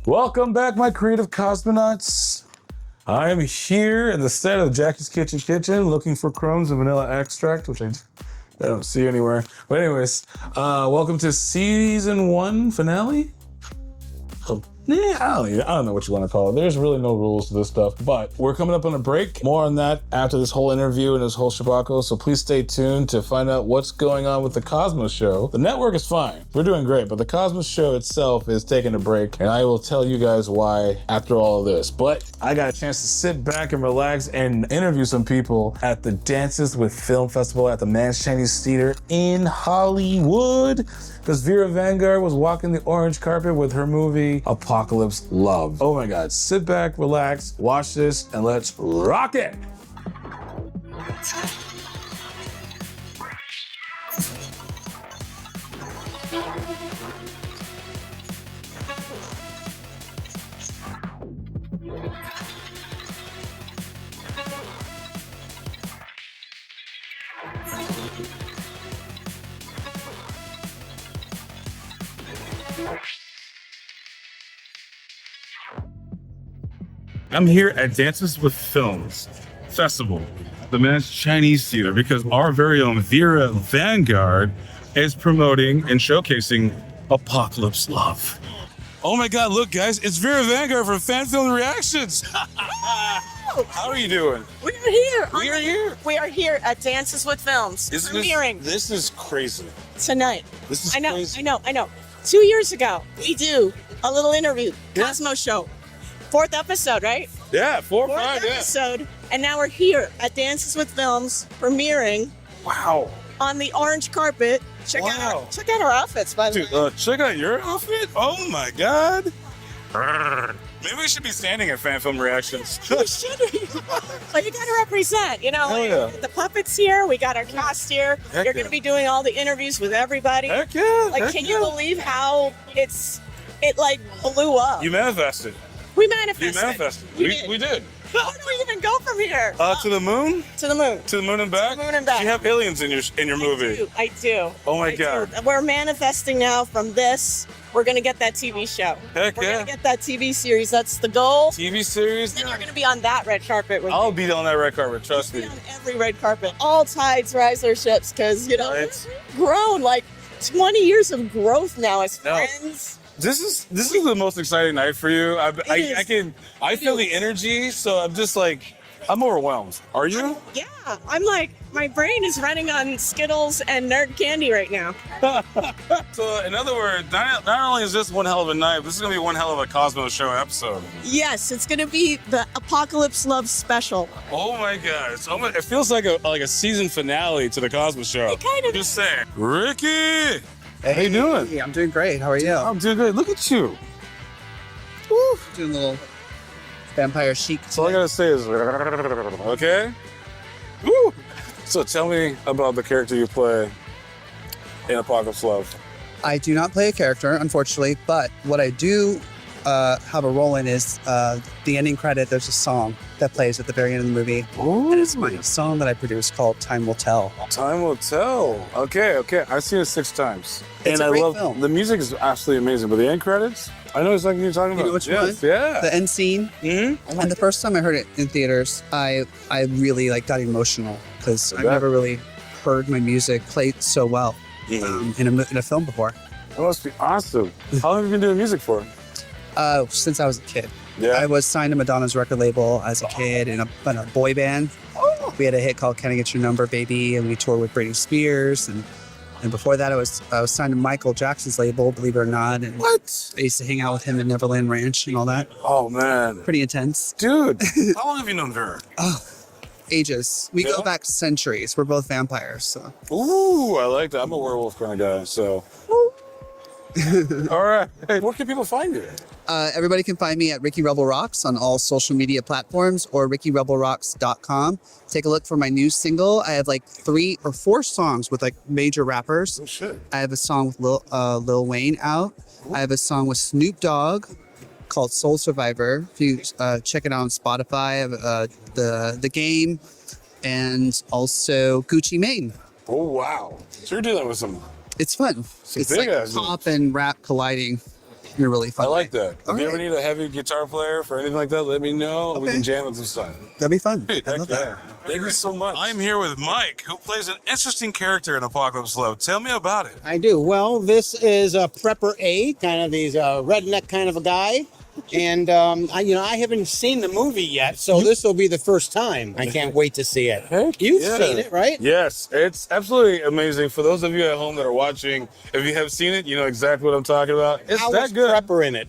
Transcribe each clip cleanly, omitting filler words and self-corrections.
Welcome back, my creative cosmonauts. I am here in the set of Jackie's Kitchen looking for crumbs and vanilla extract, which I don't see anywhere. But anyways, welcome to season 1 finale. I don't know what you want to call it. There's really no rules to this stuff, but we're coming up on a break. More on that after this whole interview and this whole shabako, so please stay tuned to find out what's going on with the Cosmo show. The network is fine. We're doing great, but the Cosmo show itself is taking a break, and I will tell you guys why after all of this. But I got a chance to sit back and relax and interview some people at the Dances with Film Festival at the Chinese Theatre in Hollywood, because Vera Vanguard was walking the orange carpet with her movie Apocalypse Love. Oh my God, sit back, relax, watch this, and let's rock it. I'm here at Dances with Films Festival, the Chinese Theatre, because our very own Vera Vanguard is promoting and showcasing Apocalypse Love. Oh my God, look guys, it's Vera Vanguard from Fan Film Reactions. How are you doing? We are here. We are here. We are here at Dances with Films. Premiering This is crazy. tonight. This is I know. 2 years ago, we do a little interview, Cosmo show. 4th episode, right? Yeah, 4 or 4th 5, yeah. episode. And now we're here at Dances with Films, premiering Wow. on the orange carpet. Check out our outfits, by the way. Dude, check out your outfit. Oh my God. Maybe we should be standing at Fan Film Reactions. We should. But you gotta represent, you know. Hell yeah. The puppets here, we got our cast here. Heck You're yeah. gonna be doing all the interviews with everybody. Heck yeah. Like, heck can yeah. you believe how it like blew up? You manifested. We manifested. You manifested. We did. How do we even go from here? To the moon? To the moon. To the moon and back? To the moon and back. You have aliens in your movie. I do. Oh my I God. do. We're manifesting now from this. We're gonna get that TV show. Heck We're yeah. gonna get that TV series. That's the goal. TV series? And you're gonna be on that red carpet with I'll me. be on that red carpet, trust me. On every red carpet. All tides rise their ships, because Right. we've grown like 20 years of growth now as No. friends. This is the most exciting night for you. I feel the energy, so I'm just like, I'm overwhelmed. Are you? Yeah, I'm like, my brain is running on Skittles and Nerd Candy right now. So in other words, not only is this one hell of a night, this is gonna be one hell of a Cosmo show episode. Yes, it's gonna be the Apocalypse Love special. Oh my God! It feels like a season finale to the Cosmo show. It kind of Just saying. Ricky, Hey, how you doing? I'm doing great. How are you? I'm doing good. Look at you. Woo. Doing a little vampire chic. So all I gotta say is, okay. Woo. So tell me about the character you play in Apocalypse Love. I do not play a character, unfortunately, but what I do have a role in is the ending credit. There's a song that plays at the very end of the movie. Ooh. And it's my song that I produced called Time Will Tell. Time will tell. Okay. I've seen it 6 times. It's and a great I love film. The music is absolutely amazing, but the end credits, I know exactly what you're talking about. You know which Yes, one? Yeah. The end scene. Mm-hmm. And the first time I heard it in theaters, I really got emotional because I've Yeah. never really heard my music played so well Mm-hmm. in a film before. That must be awesome. How long have you been doing music for? Since I was a kid. Yeah. I was signed to Madonna's record label as a kid in a boy band. We had a hit called Can I Get Your Number, Baby? And we toured with Britney Spears. And before that, I was signed to Michael Jackson's label, believe it or not. And What? I used to hang out with him at Neverland Ranch and all that. Oh man. Pretty intense. Dude, how long have you known Vera? Ages. We Yeah? go back centuries. We're both vampires. So. Ooh, I like that. I'm a werewolf kind of guy, so. All right. Hey, where can people find you? Everybody can find me at Ricky Rebel Rocks on all social media platforms or rickyrebelrocks.com. Take a look for my new single. I have 3 or 4 songs with major rappers. Oh shit. I have a song with Lil Wayne out. I have a song with Snoop Dogg called Soul Survivor. If you check it out on Spotify, I have the game, and also Gucci Mane. Oh wow. So you're doing that with some. It's fun. It's big like ass pop and rap colliding. in a really fun I like way. that. If All you ever right. need a heavy guitar player for anything like that, let me know. We Okay. can jam with some stuff. That'd be fun. Dude, I heck love yeah. that. Thank you so much. I'm here with Mike, who plays an interesting character in Apocalypse Love. Tell me about it. I do. Well, this is a Prepper A, kind of these redneck kind of a guy. And I haven't seen the movie yet, so this will be the first time. I can't wait to see it. You've yeah. seen it, right? Yes, it's absolutely amazing. For those of you at home that are watching, if you have seen it, you know exactly what I'm talking about. It's How that is good. Prepper in it?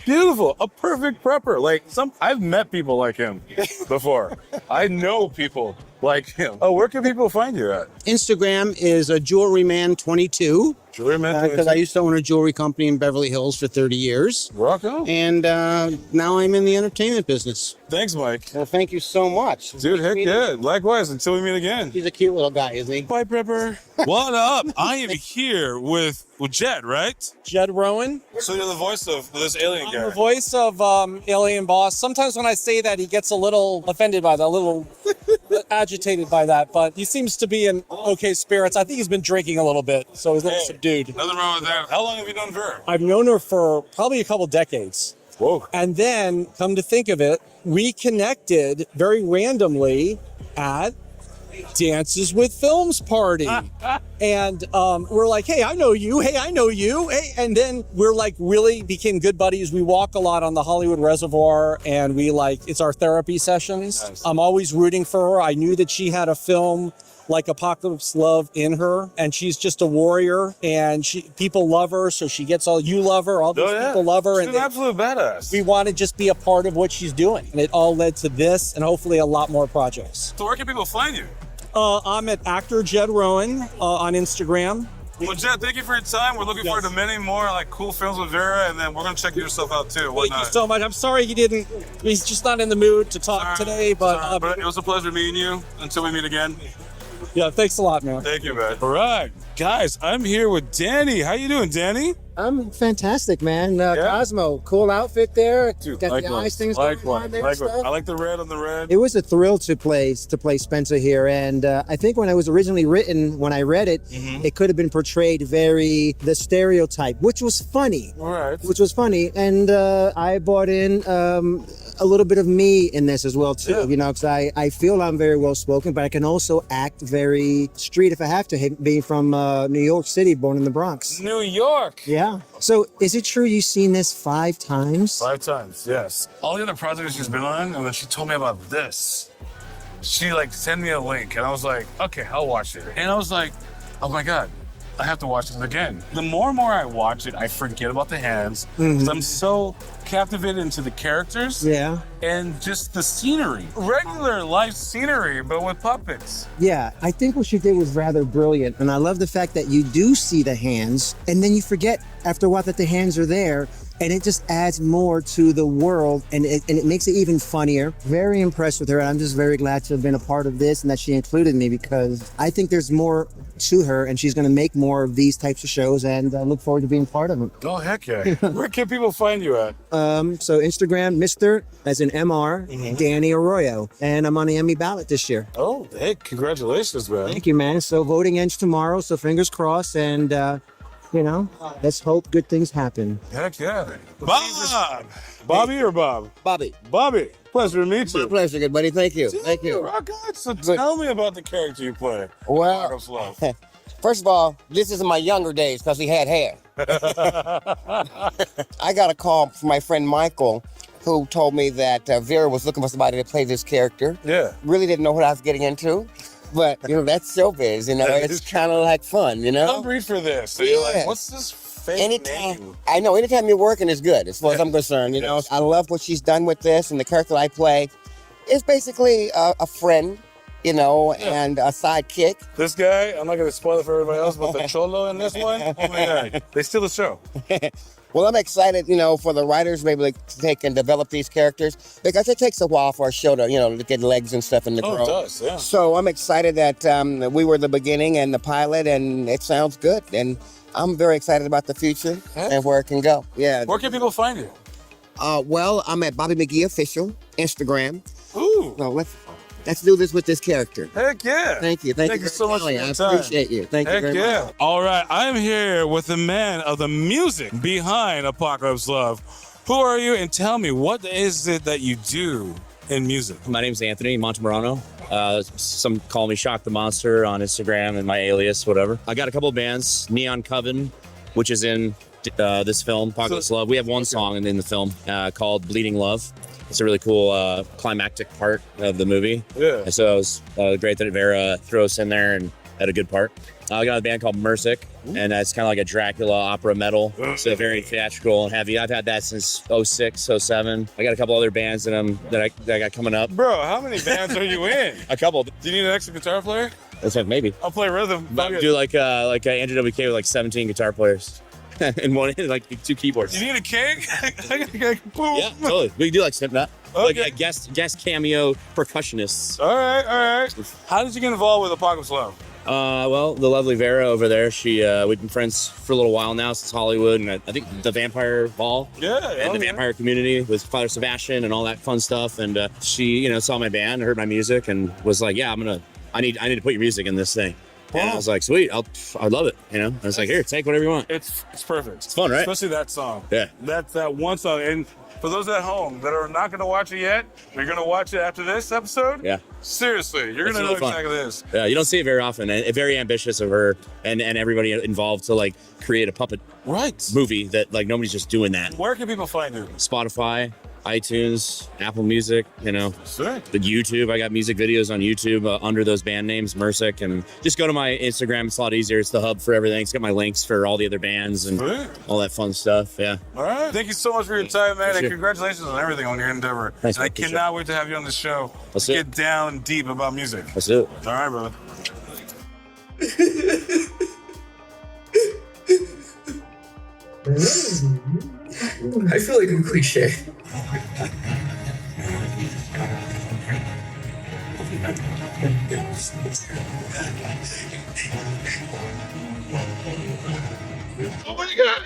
Beautiful, a perfect prepper. Like I've met people like him before. I know people like him. Oh, where can people find you at? Instagram is a jewelryman22 Jewelry Man. because I used to own a jewelry company in Beverly Hills for 30 years. Rock on. And now I'm in the entertainment business. Thanks, Mike. Well, thank you so much. Dude, heck yeah. Likewise, until we meet again. He's a cute little guy, isn't he? Bye, prepper. What up? I am here with Jed, right? Jed Rowan. So you're the voice of this alien I'm guy. the voice of Alien Boss. Sometimes when I say that, he gets a little offended by that, a little agitated by that, but he seems to be in okay spirits. I think he's been drinking a little bit, so he's a little subdued. Nothing wrong with that. How long have you known Vera? I've known her for probably a couple decades. Whoa. And then, come to think of it, we connected very randomly at Dances with Films party. And we're like, hey, I know you. Hey, I know you. Hey, and then we're like really became good buddies. We walk a lot on the Hollywood Reservoir and we it's our therapy sessions. Nice. I'm always rooting for her. I knew that she had a film like Apocalypse Love in her, and she's just a warrior, and people love her, so she gets you love her, all these people love her, She's and an absolute badass. we want to just be a part of what she's doing. And it all led to this and hopefully a lot more projects. So where can people find you? I'm at actor Jed Rowan on Instagram. Well, Jed, thank you for your time. We're looking forward to many more like cool films with Vera, and then we're gonna check your stuff out too. Thank you so much. I'm sorry he's just not in the mood to talk today, but it was a pleasure meeting you. Until we meet again. yeah, thanks a lot, man. Thank you, man. All right, guys, I'm here with Danny. How you doing, Danny? I'm fantastic, man. Cosmoe, cool outfit there. Dude, Got the eyes things going on there and stuff. I like the red on the red. It was a thrill to play Spencer here, and I think when I was originally written, when I read it, it could have been portrayed the stereotype, which was funny. All right. Which was funny, and I brought in a little bit of me in this as well too. You know, because I feel I'm very well spoken, but I can also act very street if I have to. Being from New York City, born in the Bronx. New York. Yeah. So, is it true you've seen this 5 times? 5 times, yes. All the other projects she's been on, and then she told me about this. She sent me a link, and I was like, okay, I'll watch it. And I was like, oh my God, I have to watch it again. The more and more I watch it, I forget about the hands, because I'm so captivated into the characters and just the scenery. Regular life scenery, but with puppets. Yeah, I think what she did was rather brilliant. And I love the fact that you do see the hands, and then you forget after a while that the hands are there. And it just adds more to the world, and it makes it even funnier. Very impressed with her, and I'm just very glad to have been a part of this and that she included me, because I think there's more to her, and she's going to make more of these types of shows, and I look forward to being part of them. Oh, heck yeah. Where can people find you at? So Instagram, Mr. as in MR, Danny Arroyo, and I'm on the Emmy ballot this year. Oh, hey, congratulations, man. Thank you, man. So voting ends tomorrow, so fingers crossed, and let's hope good things happen. Heck yeah. Bob! Bobby or Bob? Bobby. Bobby, pleasure to meet you. My pleasure, good buddy. Thank you. Thank you. Rock on. So tell me about the character you play. Well, Apocalypse Love. first of all, this is in my younger days because he had hair. I got a call from my friend Michael, who told me that Vera was looking for somebody to play this character. Yeah. Really didn't know what I was getting into. But, that's showbiz, it's kind of like fun, I'll breathe for this. So you're like, Yes. what's this fake name? Anytime you're working is good, as far as I'm concerned, Yes. I love what she's done with this, and the character I play is basically a friend, and a sidekick. This guy, I'm not going to spoil it for everybody else, but the cholo in this one, oh my God, they steal the show. Well, I'm excited, for the writers maybe to take and develop these characters, because it takes a while for a show to get legs and stuff in the Oh, grow. it does, yeah. So I'm excited that we were the beginning and the pilot, and it sounds good. And I'm very excited about the future and where it can go. Yeah. Where can people find you? Well, I'm at Bobby McGee Official, Instagram. Ooh. No, let's do this with this character. Heck yeah. Thank you. Thank you so much for I your time. appreciate you. Thank you Heck very yeah. much. All right, I'm here with the man of the music behind Apocalypse Love. Who are you, and tell me, what is it that you do in music? My name's Anthony Montemorano. Some call me Shock the Monster on Instagram and my alias, whatever. I got a couple of bands, Neon Coven, which is in this film, Apocalypse Love. We have one song in the film called Bleeding Love. It's a really cool climactic part of the movie. Yeah. And so it was great that Vera threw us in there and had a good part. I got a band called Mersic, and that's kind of like a Dracula opera metal. So very theatrical and heavy. I've had that since 06, 07. I got a couple other bands that I got coming up. Bro, how many bands are you in? A couple. Do you need an extra guitar player? That's like maybe. I'll play rhythm. But do like Andrew WK with like 17 guitar players. And like 2 keyboards. You need a cake? Boom. Yeah, totally. We can do like Slipknot. Okay. Like a guest cameo percussionists. All right. How did you get involved with Apocalypse Love? Well, the lovely Vera over there, we've been friends for a little while now since Hollywood, and I think the Vampire Ball and the Vampire Community with Father Sebastian and all that fun stuff. And she, saw my band, heard my music, and was like, "Yeah, I need to put your music in this thing." And I was like, "Sweet, I love it." I was like, "Here, take whatever you want." It's perfect. It's fun, right? Especially that song. Yeah. That one song. And for those at home that are not going to watch it yet, you're going to watch it after this episode. Yeah. Seriously, you're going to know really fun. exactly this. Yeah, you don't see it very often, and very ambitious of her and everybody involved to like create a puppet movie that like nobody's just doing that. Where can people find you? Spotify, iTunes, Apple Music, Sure. the YouTube. I got music videos on YouTube under those band names, Mersic, and just go to my Instagram. It's a lot easier. It's the hub for everything. It's got my links for all the other bands and all that fun stuff. Yeah. All right. Thank you so much for your time, man, and Sure. congratulations on everything on your endeavor. Thanks, and I man. Appreciate cannot wait to have you on the show. Let's to do get down deep about music. Let's do it. All right, brother. I feel like a cliche. Oh my God.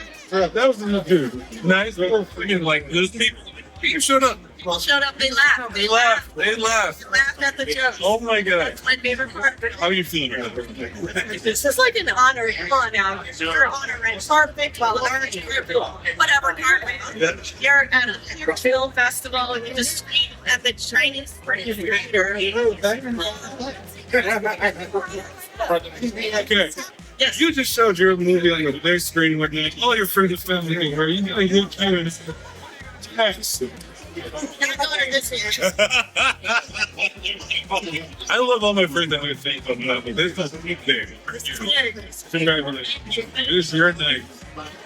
That was the dude. Nice. Freaking like those people showed up. People showed up, they laughed. They laughed. They laughed. They laughed at the joke. Oh my God. That's my favorite part. How are you feeling right now? This is like an honor. Come on now. You're honoring perfect. Well, whatever. Perfect. You're at a film festival and you just scream at the Chinese theater. Okay. Yes. You just showed your movie on the big screen with all your friends and family. Where you Yes. You're going to this year. I love all my friends that we think on that. This is a big day. Congratulations. This is your thing.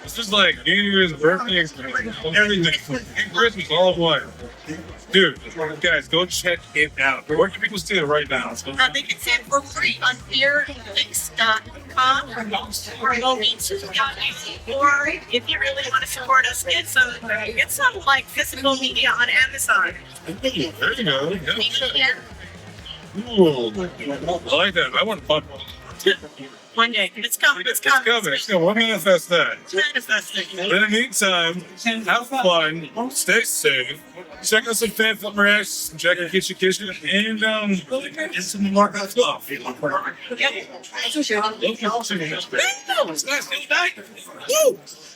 It's just like New Year's, birthday, everything. And Christmas all in one. Dude, guys, go check it out. Where can people see it right now? They can see it for free on beerlinks.com or go meet to or if you really want to support us, get some like physical media on Amazon. There you go. Yeah. Ooh, I like that. I want to fuck. One day. It's coming. It's coming. We'll manifest that. Manifesting. But in the meantime, have fun, stay safe, check out some fan film reactions, check out Kitchen, and get some more stuff.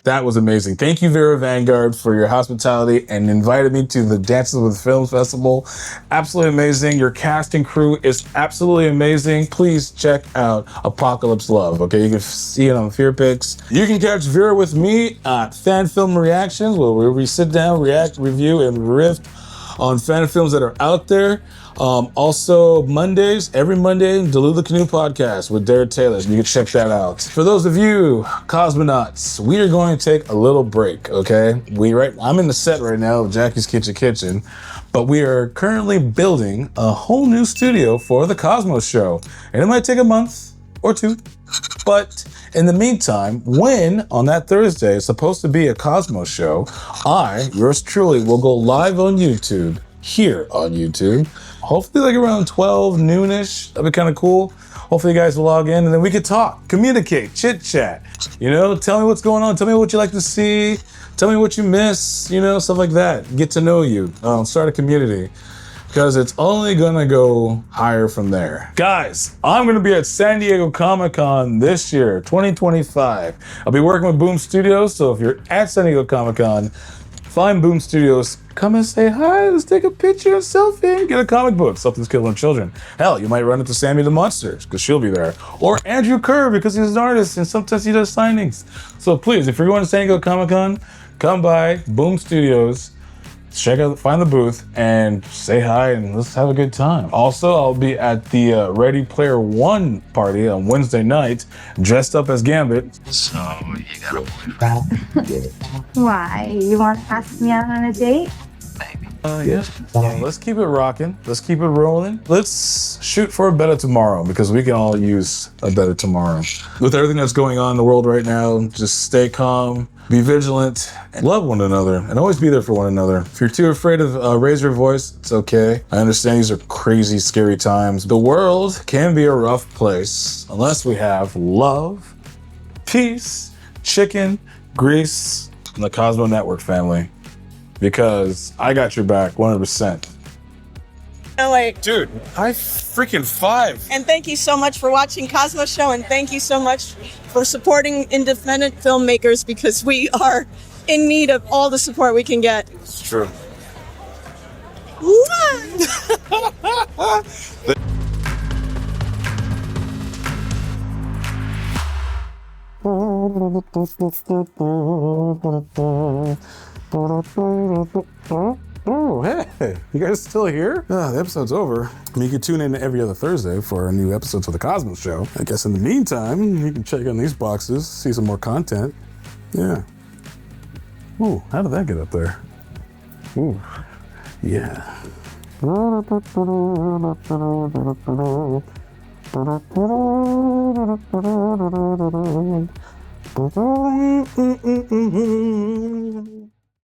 That was amazing. Thank you, Vera Vanguard, for your hospitality and invited me to the Dances with Films Festival. Absolutely amazing. Your cast and crew is absolutely amazing. Please check out Apocalypse Love, okay? You can see it on Fear Pics. You can catch Vera with me at Fan Film Reactions, where we sit down, react, review, and riff on fan films that are out there. Also, every Monday, Dilute the Canoe podcast with Derek Taylor. You can check that out. For those of you Cosmonauts, we are going to take a little break, okay? I'm in the set right now of Jackie's Kitchen, but we are currently building a whole new studio for the Cosmo show. And it might take a month or two. But in the meantime, when on that Thursday is supposed to be a Cosmo show, I, yours truly, will go live on YouTube, here on YouTube. Hopefully like around 12 noonish. That'd be kind of cool. Hopefully you guys will log in and then we could talk, communicate, chit chat. Tell me what's going on. Tell me what you like to see. Tell me what you miss, stuff like that. Get to know you. Start a community. because it's only gonna go higher from there. Guys, I'm gonna be at San Diego Comic-Con this year, 2025. I'll be working with Boom Studios, so if you're at San Diego Comic-Con, find Boom Studios, come and say hi, let's take a picture, a selfie, and get a comic book. Something's killing children. Hell, you might run into Sammy the Monster, because she'll be there. Or Andrew Kerr, because he's an artist, and sometimes he does signings. So please, if you're going to San Diego Comic-Con, come by Boom Studios, check out, find the booth, and say hi, and let's have a good time. Also, I'll be at the Ready Player One party on Wednesday night, dressed up as Gambit. So you got a boyfriend? Why? You want to ask me out on a date? Yes. Let's keep it rocking. Let's keep it rolling. Let's shoot for a better tomorrow, because we can all use a better tomorrow. With everything that's going on in the world right now, just stay calm, be vigilant, and love one another, and always be there for one another. If you're too afraid to raise your voice, it's okay. I understand these are crazy, scary times. The world can be a rough place unless we have love, peace, chicken, grease, and the Cosmo Network family. Because I got your back 100%. Dude, high freaking five. And thank you so much for watching Cosmo Show, and thank you so much for supporting independent filmmakers, because we are in need of all the support we can get. It's true. Oh, hey, you guys still here? The episode's over. You can tune in every other Thursday for a new episode of the Cosmo Show. I guess in the meantime, you can check on these boxes, see some more content. Yeah. Ooh, how did that get up there? Ooh, yeah.